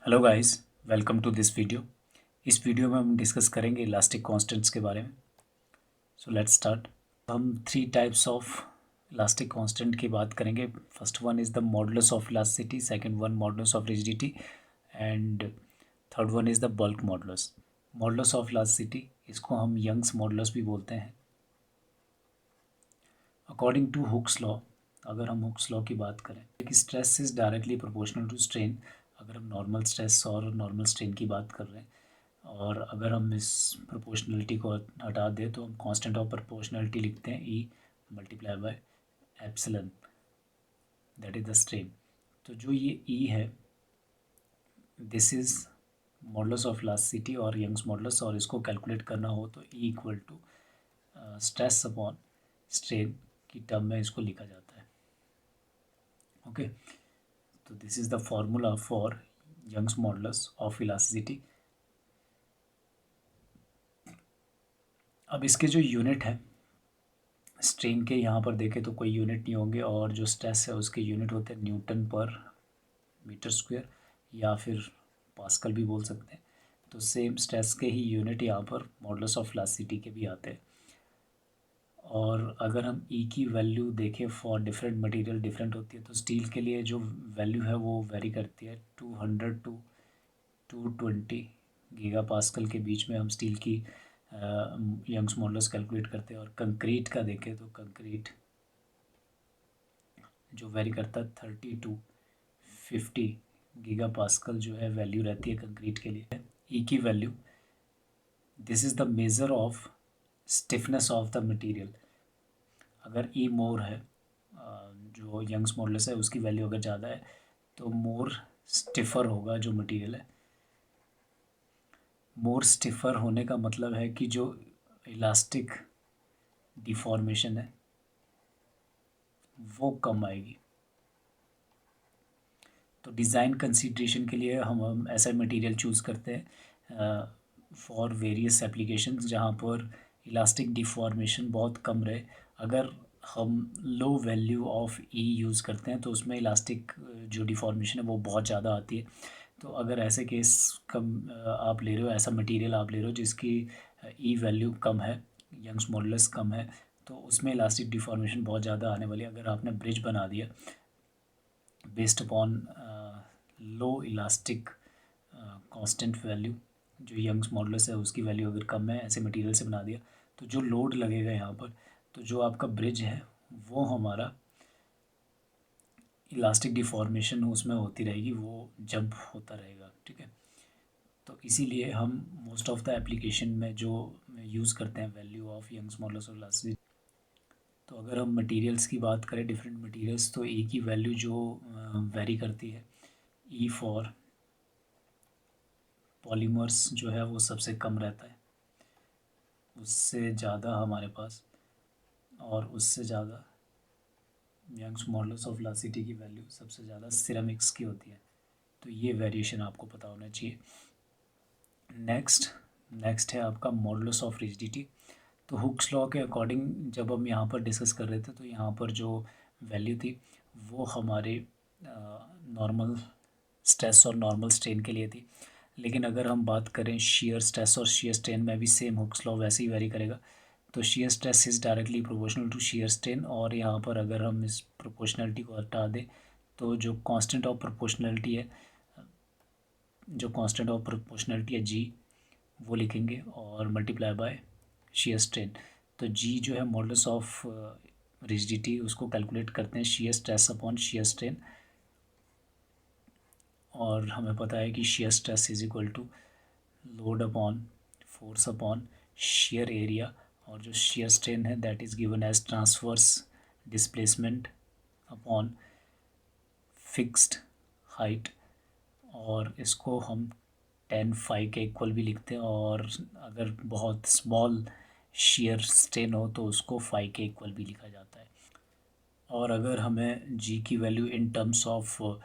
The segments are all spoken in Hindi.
Hello guys, welcome to this video. इस वीडियो में हम डिस्कस करेंगे इलास्टिक कांस्टेंट्स के बारे में। So let's start. हम three types of elastic constant की बात करेंगे। First one is the modulus of elasticity, second one modulus of rigidity and third one is the bulk modulus. Modulus of elasticity, इसको हम यंग्स मॉडुलस भी बोलते हैं। अकॉर्डिंग टू हुक्स लॉ, अगर हम हुक्स लॉ की बात करें कि stress is directly proportional to strain. अगर हम नॉर्मल स्ट्रेस और नॉर्मल स्ट्रेन की बात कर रहे हैं, और अगर हम इस प्रोपोर्शनलिटी को हटा दें तो हम कांस्टेंट ऑफ प्रोपोर्शनलिटी लिखते हैं E multiply by epsilon, that is the strain. तो जो ये ई है, this is modulus of elasticity और यंग्स मॉडुलस, और इसको कैलकुलेट करना हो तो E equal to stress upon strain की टर्म में इसको लिखा जाता है। ओके, तो this is the formula for Young's modulus of elasticity. अब इसके जो यूनिट है, स्ट्रेन के यहाँ पर देखें तो कोई यूनिट नहीं होंगे, और जो स्ट्रेस है उसके यूनिट होते हैं न्यूटन पर मीटर स्क्वायर, या फिर पास्कल भी बोल सकते हैं। तो सेम स्ट्रेस के ही यूनिट यहाँ पर मॉडुलस ऑफ इलास्टिसिटी के भी आते हैं। और अगर हम ई की वैल्यू देखें फॉर डिफरेंट मटेरियल डिफरेंट होती है, तो स्टील के लिए जो वैल्यू है वो वेरी करती है 200 टू 220 गीगा पास्कल के बीच में हम स्टील की यंग्स मॉडुलस कैलकुलेट करते हैं। और कंक्रीट का देखें तो कंक्रीट जो वेरी करता है 30 टू 50 गीगा पास्कल जो है वैल्यू रहती है कंक्रीट के लिए। ई की value, this is the measure of stiffness of the material. अगर ई मोर है, जो यंग्स मॉडुलस है उसकी वैल्यू अगर ज़्यादा है तो मोर स्टिफर होगा जो मटेरियल है। मोर स्टिफर होने का मतलब है कि जो इलास्टिक डिफॉर्मेशन है वो कम आएगी। तो डिज़ाइन कंसीडरेशन के लिए हम ऐसा मटेरियल चूज़ करते हैं फॉर वेरियस एप्लीकेशंस जहाँ पर इलास्टिक डिफॉर्मेशन बहुत कम रहे। अगर हम low value of E use करते हैं तो उसमें इलास्टिक जो डिफॉर्मेशन है वो बहुत ज़्यादा आती है। तो अगर ऐसे केस कम आप ले रहे हो, ऐसा मटेरियल आप ले रहे हो जिसकी ई वैल्यू कम है, यंग्स मॉडुलस कम है, तो उसमें इलास्टिक डिफॉर्मेशन बहुत ज़्यादा आने वाली है। अगर आपने ब्रिज बना दिया बेस्ड अपॉन लो इलास्टिक कांस्टेंट वैल्यू, जो यंग्स मॉडुलस है उसकी वैल्यू अगर कम है, ऐसे मटेरियल से बना दिया, तो जो लोड लगेगा यहाँ पर, तो जो आपका ब्रिज है वो हमारा इलास्टिक डिफॉर्मेशन उसमें होती रहेगी, वो जंप होता रहेगा। ठीक है, तो इसीलिए हम मोस्ट ऑफ द एप्लीकेशन में जो यूज़ करते हैं value of Young's modulus of elasticity. तो अगर हम मटेरियल्स की बात करें, डिफरेंट मटेरियल्स, तो ए की वैल्यू जो वेरी करती है, ई फॉर पॉलीमर्स जो है वो सबसे कम रहता है, उससे ज़्यादा हमारे पास, और उससे ज़्यादा यंग्स मॉडुलस ऑफ इलास्टिसिटी की वैल्यू सबसे ज़्यादा सिरेमिक्स की होती है। तो ये वेरिएशन आपको पता होना चाहिए। नेक्स्ट है आपका मॉडुलस ऑफ रिजिडिटी। तो हुक्स लॉ के अकॉर्डिंग जब हम यहाँ पर डिस्कस कर रहे थे तो यहाँ पर जो वैल्यू थी वो हमारे नॉर्मल स्ट्रेस और नॉर्मल स्ट्रेन के लिए थी। लेकिन अगर हम बात करें शियर स्ट्रेस और शियर स्ट्रेन में भी सेम हुक्स लॉ वैसे ही वेरी करेगा। तो shear stress is directly proportional to shear strain, और यहाँ पर अगर हम इस प्रोपोर्शनलिटी को हटा दें तो जो कांस्टेंट ऑफ प्रोपोर्शनलिटी है, जो कांस्टेंट ऑफ प्रोपोर्शनलिटी है जी, वो लिखेंगे और मल्टीप्लाई बाय शियर स्ट्रेन। तो जी जो है मॉडुलस ऑफ रिजिडिटी, उसको कैलकुलेट करते हैं shear stress upon shear strain, और हमें पता है कि shear stress is equal to load upon force upon shear area, और जो शियर स्ट्रेन है that is given as transverse displacement upon fixed height, और इसको हम 10 फाई के इक्वल भी लिखते हैं, और अगर बहुत स्मॉल शियर स्ट्रेन हो तो उसको फाई के इक्वल भी लिखा जाता है। और अगर हमें जी की value in terms of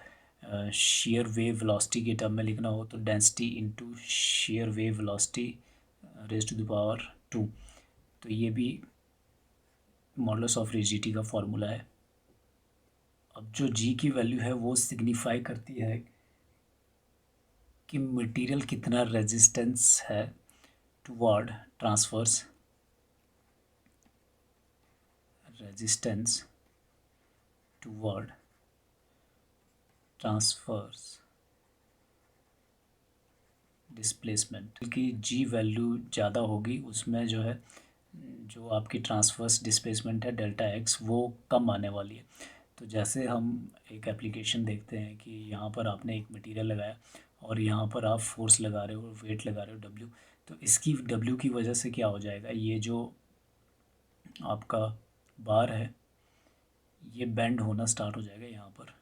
shear wave velocity के टर्म में लिखना हो तो density into shear wave velocity raise to the power 2। तो ये भी मॉडुलस ऑफ रिजिडिटी का फॉर्मूला है। अब जो जी की वैल्यू है वो सिग्निफाई करती है कि मटेरियल कितना रेजिस्टेंस है toward transverse, resistance toward transverse displacement की जी वैल्यू ज़्यादा होगी, उसमें जो है जो आपकी ट्रांसफर्स डिस्प्लेसमेंट है डेल्टा एक्स वो कम आने वाली है। तो जैसे हम एक एप्लीकेशन देखते हैं कि यहाँ पर आपने एक मटेरियल लगाया और यहाँ पर आप फोर्स लगा रहे हो, वेट लगा रहे हो डब्ल्यू, तो इसकी डब्ल्यू की वजह से क्या हो जाएगा, ये जो आपका बार है ये बेंड होना स्टार्ट हो जाएगा, यहाँ पर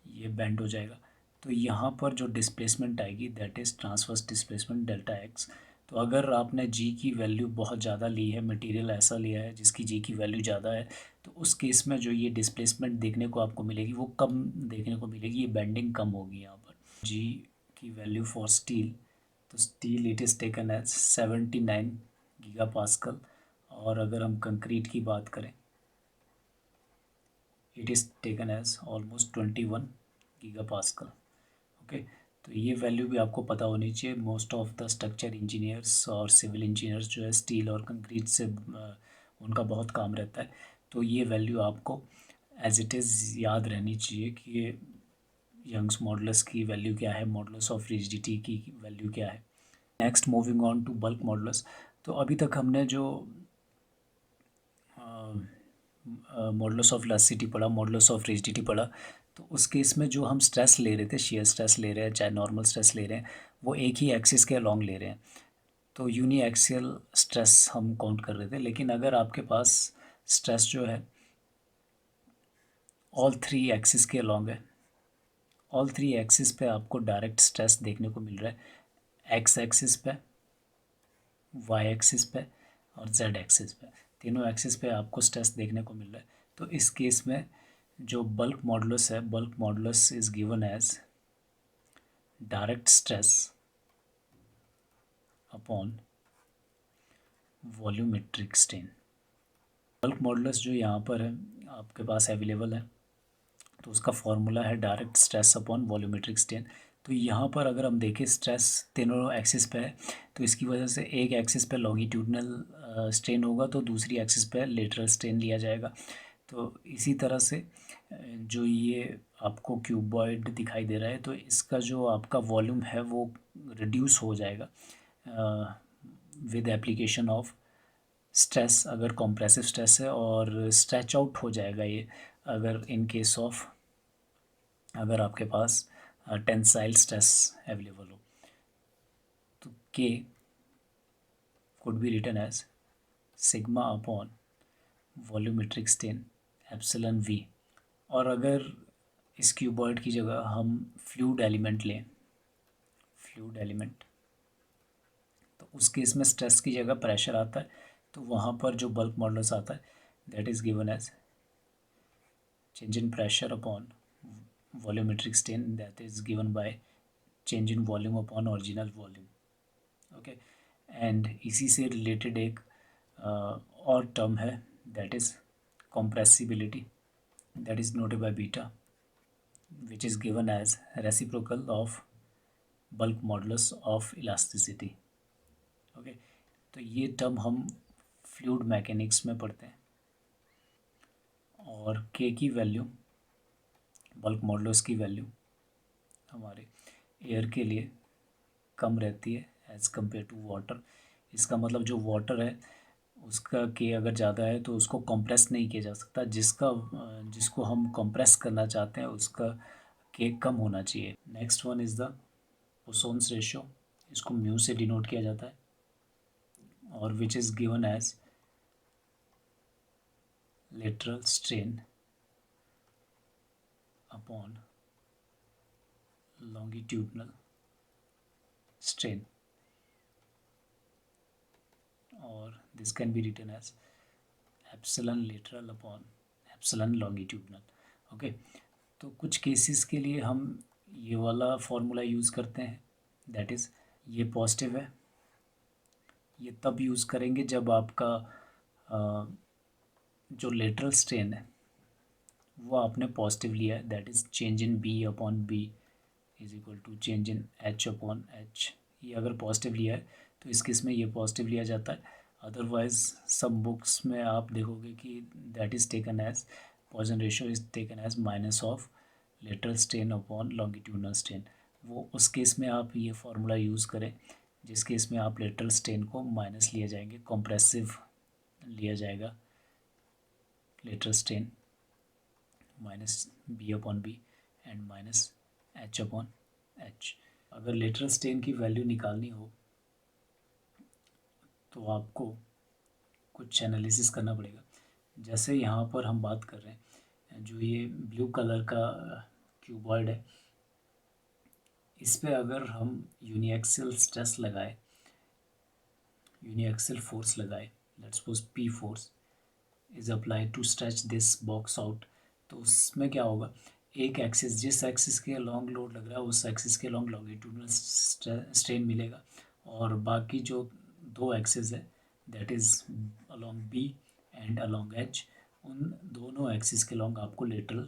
ये बेंड हो जाएगा। तो यहाँ पर जो डिस्प्लेसमेंट आएगी that is transverse displacement delta x. तो अगर आपने जी की वैल्यू बहुत ज़्यादा ली है, मटेरियल ऐसा लिया है जिसकी जी की वैल्यू ज़्यादा है, तो उस केस में जो ये डिस्प्लेसमेंट देखने को आपको मिलेगी वो कम देखने को मिलेगी, ये बेंडिंग कम होगी यहाँ पर। जी की वैल्यू फॉर स्टील, तो steel it is taken as 79 giga pascal, और अगर हम कंक्रीट की बात करें it is taken as almost 21 giga pascal. Okay, तो ये वैल्यू भी आपको पता होनी चाहिए। Most of the structure engineers और सिविल इंजीनियर्स जो है स्टील और कंक्रीट से उनका बहुत काम रहता है, तो ये वैल्यू आपको एज इट इज़ याद रहनी चाहिए कि यंग्स मॉडुलस की वैल्यू क्या है, मॉडुलस ऑफ रिजिडिटी की वैल्यू क्या है। Next moving on to bulk modulus. तो अभी तक हमने जो मॉडुलस ऑफ इलास्टिसिटी पढ़ा, मॉडुलस ऑफ रिजिडिटी पढ़ा, तो उस केस में जो हम स्ट्रेस ले रहे थे, शेयर स्ट्रेस ले रहे हैं चाहे नॉर्मल स्ट्रेस ले रहे हैं, वो एक ही एक्सिस के अलॉन्ग ले रहे हैं, तो यूनी एक्सियल स्ट्रेस हम काउंट कर रहे थे। लेकिन अगर आपके पास स्ट्रेस जो है ऑल थ्री एक्सिस के अलॉन्ग है, ऑल थ्री एक्सिस पे आपको डायरेक्ट स्ट्रेस देखने को मिल रहा है, एक्स एक्सिस पे, वाई एक्सिस पे और जेड एक्सिस पे, तीनों एक्सिस पे आपको स्ट्रेस देखने को मिल रहा है। तो इस केस में जो बल्क मॉडुलस है, bulk modulus is given as direct stress upon volumetric strain. Bulk modulus जो यहाँ पर है आपके पास अवेलेबल है, तो उसका फॉर्मूला है direct stress upon volumetric strain. तो यहाँ पर अगर हम देखें स्ट्रेस तीनों एक्सिस पे है, तो इसकी वजह से एक एक्सिस पे लॉन्गिट्यूडनल स्ट्रेन होगा तो दूसरी एक्सिस पे लेटरल स्ट्रेन लिया जाएगा। तो इसी तरह से जो ये आपको क्यूबॉइड दिखाई दे रहा है, तो इसका जो आपका वॉल्यूम है वो रिड्यूस हो जाएगा विद एप्लीकेशन ऑफ स्ट्रेस, अगर कॉम्प्रेसिव स्ट्रेस है, और स्ट्रेच आउट हो जाएगा ये अगर इन केस ऑफ अगर आपके पास टेंसाइल स्ट्रेस अवेलेबल हो। तो K could be written as sigma upon volumetric strain epsilon V. और अगर इस क्यूबॉइड की जगह हम फ्लूइड एलिमेंट लें, फ्लूइड एलिमेंट, तो उस केस में स्ट्रेस की जगह प्रेशर आता है, तो वहाँ पर जो बल्क मॉडुलस आता है that is given as change in pressure upon volumetric strain, that is given by change in volume upon original volume। Okay, and इसी से रिलेटेड एक और टर्म है that is compressibility, that is denoted by beta, which is given as reciprocal of bulk modulus of elasticity। Okay, तो ये टर्म हम फ्लूइड मैकेनिक्स में पढ़ते हैं। और के की वैल्यू, बल्क मॉडुलस की वैल्यू हमारे एयर के लिए कम रहती है एज़ कम्पेयर टू वाटर। इसका मतलब जो वाटर है उसका के अगर ज़्यादा है तो उसको कंप्रेस नहीं किया जा सकता, जिसको हम कंप्रेस करना चाहते हैं उसका के कम होना चाहिए। Next one is the Poisson's ratio, इसको म्यू से डिनोट किया जाता है, और which is given as lateral strain upon longitudinal strain, और this can be written as epsilon lateral upon epsilon longitudinal. Okay, तो कुछ केसेस के लिए हम ये वाला फॉर्मूला यूज़ करते हैं, दैट इज़ ये पॉजिटिव है, ये तब यूज़ करेंगे जब आपका जो लेटरल स्ट्रेन है वो आपने पॉजिटिव लिया है, that is change in B upon B is equal to change in H upon H. ये अगर पॉजिटिव लिया है तो इस केस में ये पॉजिटिव लिया जाता है, अदरवाइज सब बुक्स में आप देखोगे कि that is taken as Poisson ratio is taken as minus of lateral strain upon longitudinal strain. वो उस केस में आप ये फार्मूला यूज़ करें जिस केस में आप लेटरल स्ट्रेन को माइनस लिया जाएंगे, कॉम्प्रेसिव लिया जाएगा lateral strain minus B upon B and minus H upon H. अगर लेटरल स्ट्रेन की वैल्यू निकालनी हो तो आपको कुछ एनालिसिस करना पड़ेगा। जैसे यहाँ पर हम बात कर रहे हैं, जो ये ब्लू कलर का क्यूबॉइड है, इस पे अगर हम यूनिएक्सियल स्ट्रेस लगाए, यूनिएक्सियल फोर्स लगाए, let's suppose P force is applied to stretch this box out, तो उसमें क्या होगा, एक एक्सिस, जिस एक्सिस के लॉन्ग लोड लग रहा है उस एक्सिस के लॉन्ग लॉन्गिट्यूडनल स्ट्रेन मिलेगा, और बाकी जो दो एक्सिस है that is along B and along H, उन दोनों एक्सिस के लॉन्ग आपको लेटरल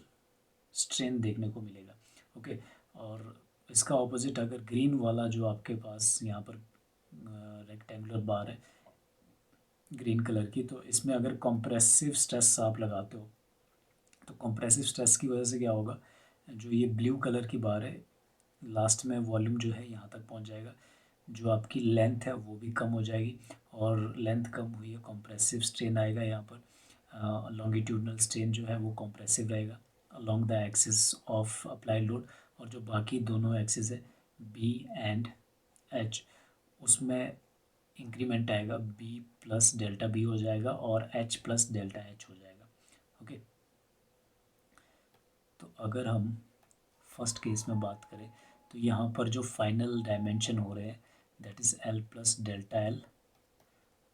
स्ट्रेन देखने को मिलेगा। ओके, और इसका ऑपोजिट अगर ग्रीन वाला जो आपके पास यहाँ पर रेक्टेंगुलर बार है ग्रीन कलर की, तो इसमें अगर कंप्रेसिव स्ट्रेस आप लगाते हो तो कंप्रेसिव स्ट्रेस की वजह से क्या होगा, जो ये ब्लू कलर की बार है लास्ट में वॉल्यूम जो है यहाँ तक पहुँच जाएगा, जो आपकी लेंथ है वो भी कम हो जाएगी, और लेंथ कम हुई है कंप्रेसिव स्ट्रेन आएगा यहाँ पर, लॉन्गिट्यूडनल स्ट्रेन जो है वो कंप्रेसिव रहेगा along the axis of applied load, और जो बाकी दोनों एक्सिस है बी एंड एच उसमें इंक्रीमेंट आएगा, बी प्लस डेल्टा बी हो जाएगा और एच प्लस डेल्टा एच हो जाएगा। ओके, तो अगर हम फर्स्ट केस में बात करें तो यहाँ पर जो फाइनल डायमेंशन हो रहे हैं that is L plus delta L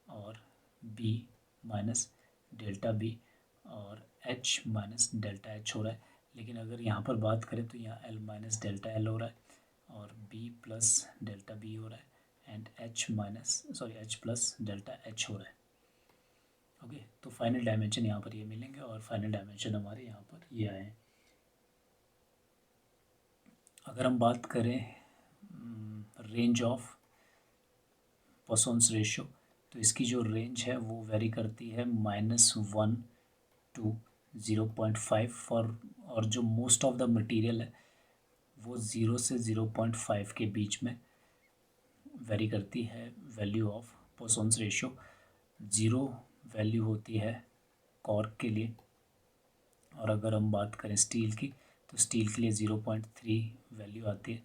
और बी माइनस डेल्टा बी और एच माइनस डेल्टा एच हो रहा है, लेकिन अगर यहाँ पर बात करें तो यहाँ एल माइनस डेल्टा एल हो रहा है और बी प्लस डेल्टा बी हो रहा है and H plus delta H हो रहा है। ओके, तो फाइनल डायमेंशन यहाँ पर ये मिलेंगे और फाइनल डायमेंशन हमारे यहाँ पर ये आए हैं। अगर हम बात करें रेंज ऑफ पोसन्स रेशियो, तो इसकी जो रेंज है वो वेरी करती है -1 to 0.5 फॉर, और जो मोस्ट ऑफ द मटेरियल है वो 0 से 0.5 के बीच में वेरी करती है वैल्यू ऑफ पोसन्स रेशियो। 0 वैल्यू होती है कॉर्क के लिए, और अगर हम बात करें स्टील की तो स्टील के लिए 0.3 वैल्यू आती है,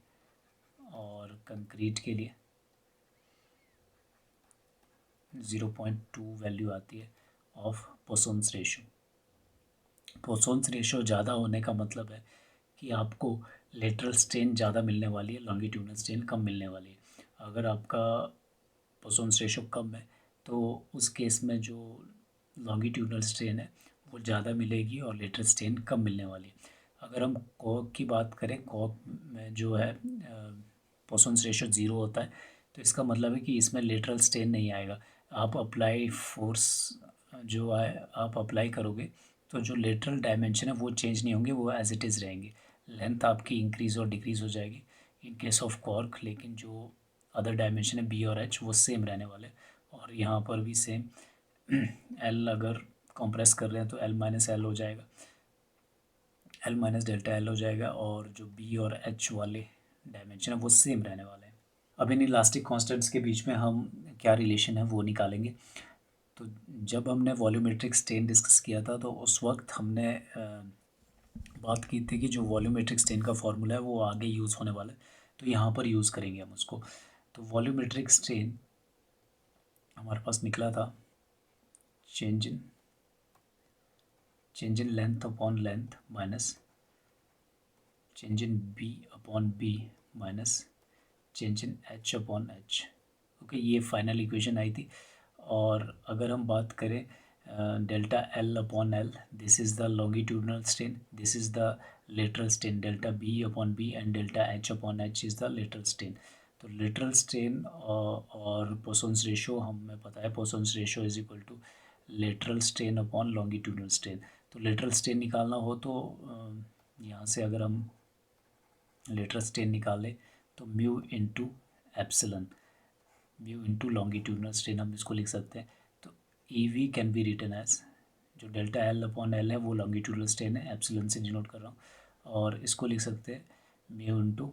और कंक्रीट के लिए 0.2 वैल्यू आती है ऑफ पोसन्स रेशियो। पोसन्स रेशियो ज़्यादा होने का मतलब है कि आपको लेटरल स्ट्रेन ज़्यादा मिलने वाली है, लॉन्गिट्यूडनल स्ट्रेन कम मिलने वाली है। अगर आपका पोसन्स रेशियो कम है तो उस केस में जो लॉन्गिट्यूडनल स्ट्रेन है वो ज़्यादा मिलेगी और लेटरल स्ट्रेन कम मिलने वाली है। अगर हम कॉर्क की बात करें, कॉर्क में जो है पोसन्स रेशियो 0 होता है, तो इसका मतलब है कि इसमें लेटरल स्ट्रेन नहीं आएगा। आप अप्लाई फोर्स जो है आप अप्लाई करोगे तो जो लेटरल डायमेंशन है वो चेंज नहीं होंगे, वो एज इट इज़ रहेंगे। लेंथ आपकी इंक्रीज़ और डिक्रीज़ हो जाएगी इन केस ऑफ कॉर्क, लेकिन जो अदर डायमेंशन है बी और एच वो सेम रहने वाले, और यहाँ पर भी सेम एल अगर कंप्रेस कर रहे हैं तो एल माइनस एल हो जाएगा, एल माइनस डेल्टा एल हो जाएगा, और जो बी और एच वाले डायमेंशन है वो सेम रहने वाले हैं। अब इन इलास्टिक कांस्टेंट्स के बीच में हम क्या रिलेशन है वो निकालेंगे। तो जब हमने वॉल्यूमेट्रिक स्ट्रेन डिस्कस किया था तो उस वक्त हमने बात की थी कि जो वॉल्यूमेट्रिक स्ट्रेन का फार्मूला है वो आगे यूज़ होने वाला है, तो यहाँ पर यूज़ करेंगे हम उसको। तो वॉल्यूमेट्रिक स्ट्रेन हमारे पास निकला था change in length upon length minus change in B upon B minus change in H upon H. Okay, ये फाइनल इक्वेशन आई थी। और अगर हम बात करें delta L upon L, this is the longitudinal strain, this is the lateral strain, delta B upon B and delta H upon H is the lateral strain. तो लेटरल स्ट्रेन और पोसन्स रेशियो हमें पता है, Poisson's ratio is equal to lateral strain upon longitudinal strain. तो लेटरल स्ट्रेन निकालना हो तो यहाँ से अगर हम लेटरल स्ट्रेन निकालें तो mu into epsilon, mu into longitudinal strain हम इसको लिख सकते हैं। तो E V can be written as, जो डेल्टा एल अपॉन एल है वो लॉन्गिट्यूडनल स्ट्रेन है, एप्सिलन से डिनोट कर रहा हूँ, और इसको लिख सकते हैं mu into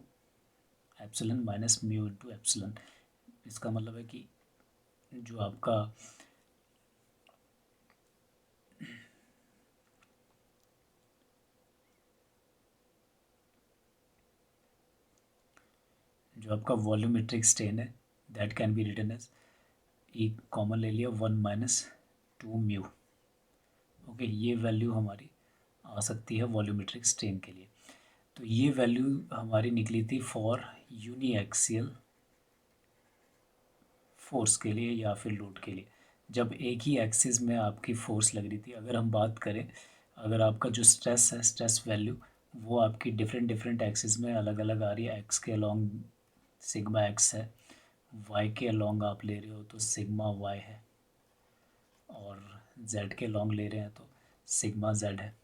epsilon minus mu into epsilon. इसका मतलब है कि जो आपका वॉल्यूमेट्रिक स्ट्रेन है that can be written as, E common ले लिया, 1 माइनस 2 म्यू। ओके, ये वैल्यू हमारी आ सकती है वॉल्यूमेट्रिक स्ट्रेन के लिए। तो ये वैल्यू हमारी निकली थी फॉर यूनी एक्सियल फोर्स के लिए या फिर लोड के लिए, जब एक ही एक्सिस में आपकी फोर्स लग रही थी। अगर हम बात करें, अगर आपका जो स्ट्रेस है, स्ट्रेस वैल्यू वो आपकी डिफरेंट डिफरेंट एक्सिस में अलग अलग आ रही है, एक्स के अलॉन्ग सिग्मा एक्स है, वाई के अलॉन्ग आप ले रहे हो तो सिग्मा वाई है, और जेड के अलॉन्ग ले रहे हैं तो सिग्मा जेड है।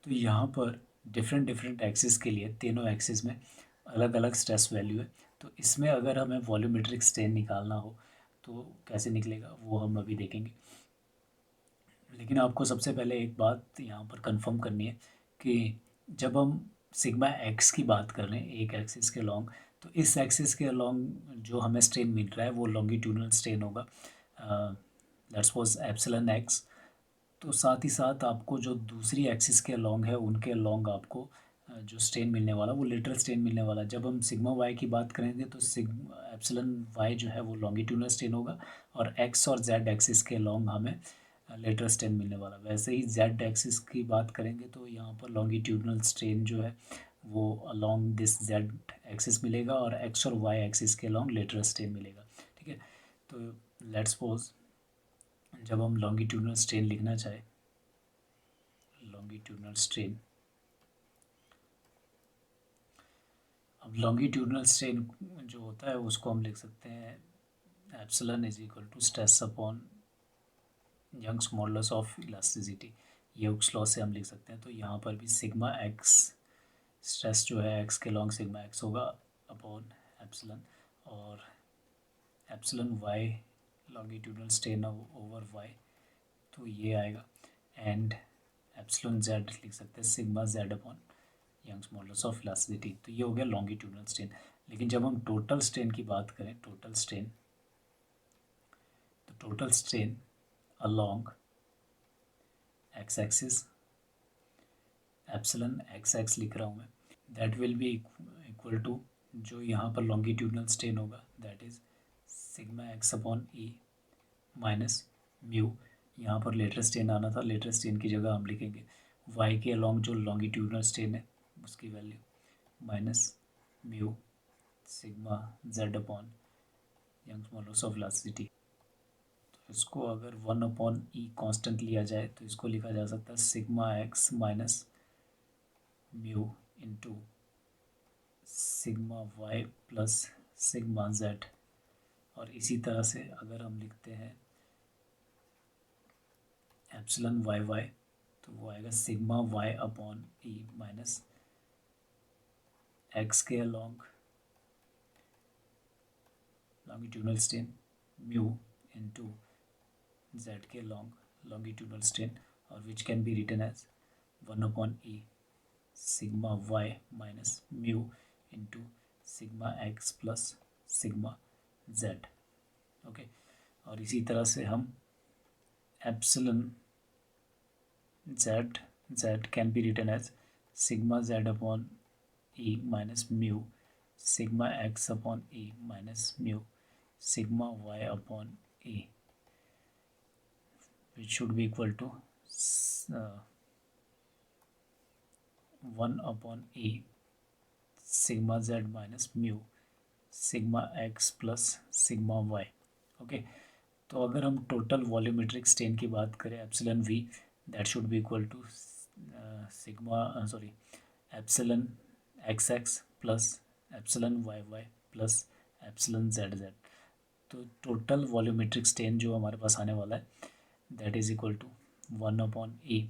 तो यहाँ पर डिफरेंट डिफरेंट एक्सिस के लिए तीनों एक्सिस में अलग अलग स्ट्रेस वैल्यू है। तो इसमें अगर हमें वॉल्यूमेट्रिक स्ट्रेन निकालना हो तो कैसे निकलेगा वो हम अभी देखेंगे। लेकिन आपको सबसे पहले एक बात यहाँ पर कंफर्म करनी है कि जब हम सिग्मा एक्स की बात कर रहे हैं एक एक्सिस के लॉन्ग, तो इस एक्सिस के लॉन्ग जो हमें स्ट्रेन मिल रहा है वो लॉन्गिट्यूडनल स्ट्रेन होगा, लेट्स सपोज एप्सिलन एक्स। तो साथ ही साथ आपको जो दूसरी एक्सिस के अलॉन्ग है उनके अलॉन्ग आपको जो स्ट्रेन मिलने वाला वो लेटरल स्ट्रेन मिलने वाला। जब हम सिग्मा वाई की बात करेंगे तो सिग्मा एप्सिलन वाई जो है वो लॉन्गिट्यूडनल स्ट्रेन होगा, और एक्स और जेड एक्सिस के अलॉन्ग हमें लेटरल स्ट्रेन मिलने वाला। वैसे ही जेड एक्सिस की बात करेंगे तो यहाँ पर लॉन्गिट्यूडनल स्ट्रेन जो है वो अलॉन्ग दिस जेड एक्सिस मिलेगा, और एक्स और वाई एक्सिस के अलॉन्ग लेटरल स्ट्रेन मिलेगा। ठीक है, तो लेट्स सपोज जब हम लॉन्गिट्यूडनल स्ट्रेन लिखना चाहे, लॉन्गिट्यूडनल स्ट्रेन, अब लॉन्गिट्यूडनल स्ट्रेन जो होता है उसको हम लिख सकते हैं epsilon is equal to stress upon Young's modulus of elasticity, ये हुक्स लॉ से हम लिख सकते हैं। तो यहाँ पर भी सिग्मा एक्स स्ट्रेस जो है एक्स के लॉन्ग सिग्मा एक्स होगा अपॉन एप्सिलन, और epsilon Y longitudinal strain over Y, तो ये आएगा, एंड एप्सिलन जेड लिख सकते हैं sigma Z upon Young's modulus of elasticity. तो ये हो गया लॉन्गिट्यूडनल स्ट्रेन। लेकिन जब हम टोटल स्ट्रेन की बात करें, टोटल स्ट्रेन, तो total strain along X axis, epsilon X X लिख रहा हूँ मैं, that will be equal to, जो यहाँ पर लॉन्गिट्यूडनल स्ट्रेन होगा that is sigma X upon E minus mu. यहाँ पर लेटरल स्ट्रेन आना था, लेटरल स्ट्रेन की जगह हम लिखेंगे वाई के अलॉन्ग जो लॉन्गिट्यूडनल स्ट्रेन है उसकी value minus mu sigma Z upon Young's modulus of elasticity. तो इसको अगर 1 अपॉन ई कॉन्स्टेंट लिया जाए तो इसको लिखा जा सकता है sigma X minus mu into sigma Y plus sigma Z. और इसी तरह से अगर हम लिखते हैं एप्सिलन वाई वाई, तो वो आएगा sigma Y upon E minus X के along longitudinal strain mu into Z के अलॉन्ग लॉन्गिट्यूडनल स्ट्रेन, और which can be written as 1 upon E sigma Y minus mu into sigma X plus sigma Z. Okay, और इसी तरह से हम epsilon Z, Z can be written as sigma Z upon E minus mu sigma X upon E minus mu sigma Y upon E, which should be equal to 1 upon E sigma Z minus mu sigma X plus sigma Y. Okay, तो अगर हम टोटल वॉल्यूमेट्रिक स्ट्रेन की बात करें epsilon V, that should be equal to sigma sorry epsilon X X plus epsilon Y Y plus epsilon Z Z. तो टोटल वॉल्यूमेट्रिक स्ट्रेन जो हमारे पास आने वाला है that is equal to 1 upon E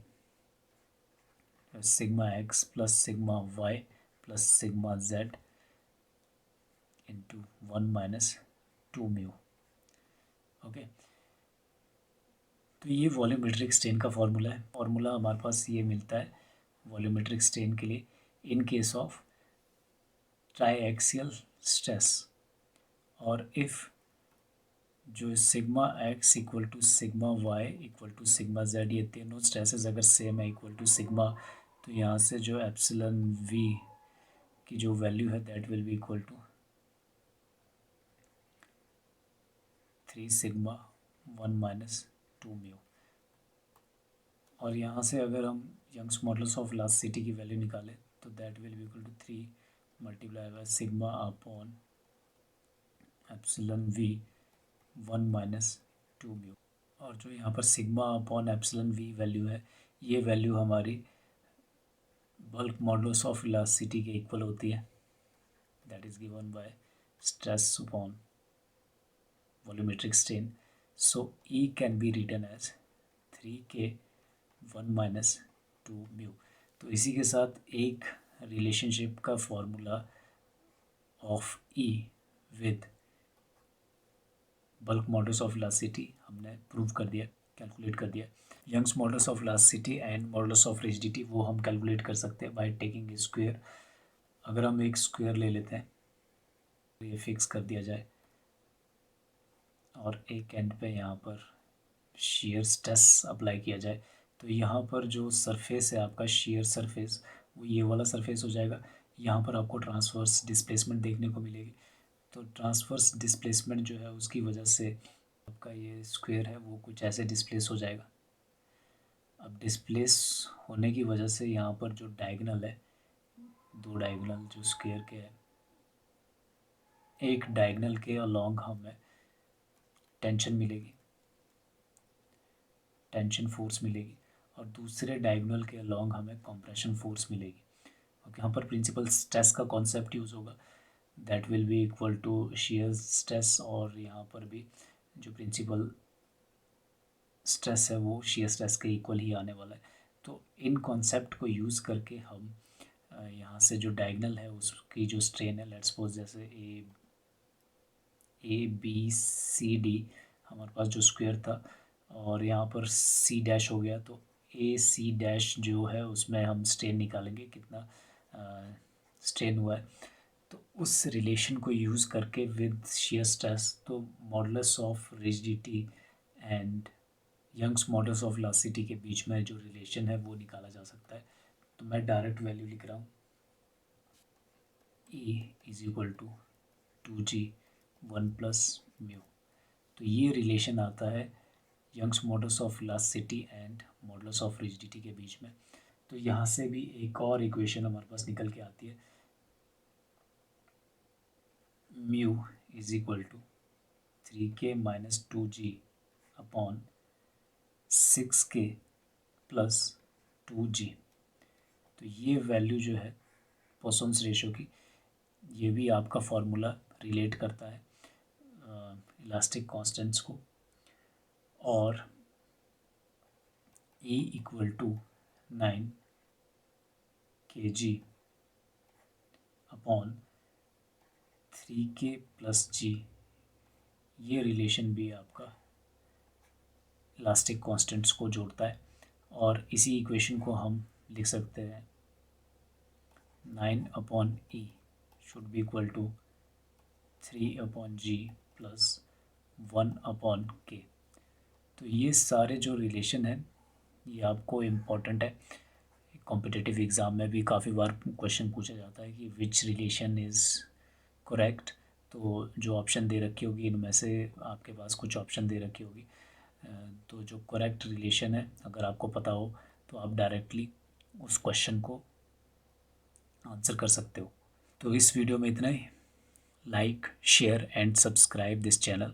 sigma X plus sigma Y plus sigma Z into 1 minus 2 mu. Okay, तो ये वॉल्यूमेट्रिक स्ट्रेन का फॉर्मूला है। फॉर्मूला हमारे पास ये मिलता है वॉल्यूमेट्रिक स्ट्रेन के लिए in case of triaxial stress, और इफ़ जो sigma X equal to sigma Y equal to sigma Z, ये तीनों स्ट्रेसेस अगर सेम है इक्वल टू सिग्मा, तो यहाँ से जो एप्सिलन वी की जो वैल्यू है that will be equal to 3 sigma 1 minus 2 mu. और यहाँ से अगर हम यंग्स मॉडुलस ऑफ इलास्टिसिटी की वैल्यू निकालें तो that will be equal to 3 multiply by sigma upon epsilon V 1 minus 2 mu. और जो यहाँ पर sigma upon epsilon V value है, ये वैल्यू हमारी बल्क मॉडुलस ऑफ इलास्टिसिटी के इक्वल होती है, that is given by stress upon volumetric strain. So E can be written as 3k 1 minus 2 mu. तो इसी के साथ एक रिलेशनशिप का formula of E with bulk modulus of elasticity हमने प्रूव कर दिया, कैलकुलेट कर दिया। Young's modulus of elasticity and modulus of rigidity वो हम कैलकुलेट कर सकते हैं बाय टेकिंग स्क्वायर। अगर हम एक स्क्वायर ले लेते हैं, ये फिक्स कर दिया जाए और एक एंड पे यहाँ पर शेयर स्ट्रेस अप्लाई किया जाए, तो यहाँ पर जो सरफेस है आपका शेयर सरफेस, वो ये वाला सरफेस हो जाएगा। यहाँ पर आपको ट्रांसवर्स डिस्प्लेसमेंट देखने को मिलेगी। तो ट्रांसवर्स डिस्प्लेसमेंट जो है उसकी वजह से आपका ये स्क्वायर है वो कुछ ऐसे डिस्प्लेस हो जाएगा। अब डिस्प्लेस होने की वजह से यहाँ पर जो डायगोनल है, दो डायगोनल जो स्क्वायर के हैं, एक डायगोनल के अलोंग हमें टेंशन मिलेगी, टेंशन फोर्स मिलेगी, और दूसरे डायगोनल के अलोंग हमें कंप्रेशन फोर्स मिलेगी। ओके, यहाँ पर प्रिंसिपल स्ट्रेस का कॉन्सेप्ट यूज़ होगा, that will be equal to shear stress, और यहाँ पर भी जो प्रिंसिपल स्ट्रेस है वो शियर स्ट्रेस के इक्वल ही आने वाला है। तो इन कॉन्सेप्ट को यूज़ करके हम यहाँ से जो डायगोनल है उसकी जो स्ट्रेन है, लेट्स सपोज जैसे ए बी सी डी हमारे पास जो स्क्वायर था और यहाँ पर सी डैश हो गया, तो ए सी डैश जो है उसमें हम स्ट्रेन निकालेंगे कितना स्ट्रेन हुआ है। तो उस रिलेशन को यूज़ करके विद शियर स्ट्रेस, तो modulus of rigidity and Young's modulus of elasticity के बीच में जो रिलेशन है वो निकाला जा सकता है। तो मैं डायरेक्ट वैल्यू लिख रहा हूँ, E is equal to 2G 1 plus mu. तो ये रिलेशन आता है Young's modulus of elasticity and modulus of rigidity के बीच में। तो यहाँ से भी एक और इक्वेशन हमारे पास निकल के आती है, mu is equal to 3k minus 2G upon 6k plus 2G। तो ये वैल्यू जो है पोसन्स रेशो की, ये भी आपका फॉर्मूला रिलेट करता है इलास्टिक कांस्टेंट्स को, और E equal to 9 kg upon 3k plus G, ये रिलेशन भी आपका इलास्टिक कांस्टेंट्स को जोड़ता है। और इसी इक्वेशन को हम लिख सकते हैं 9 upon E should be equal to 3 upon G plus 1 upon K। तो ये सारे जो रिलेशन हैं ये आपको इम्पॉर्टेंट है, कॉम्पिटिटिव एग्ज़ाम में भी काफ़ी बार क्वेश्चन पूछा जाता है कि विच रिलेशन इज़ करेक्ट। तो जो ऑप्शन दे रखी होगी इनमें से आपके पास कुछ ऑप्शन दे रखी होगी, तो जो करेक्ट रिलेशन है अगर आपको पता हो तो आप डायरेक्टली उस क्वेश्चन को आंसर कर सकते हो। तो इस वीडियो में इतना ही। Like share and subscribe this channel.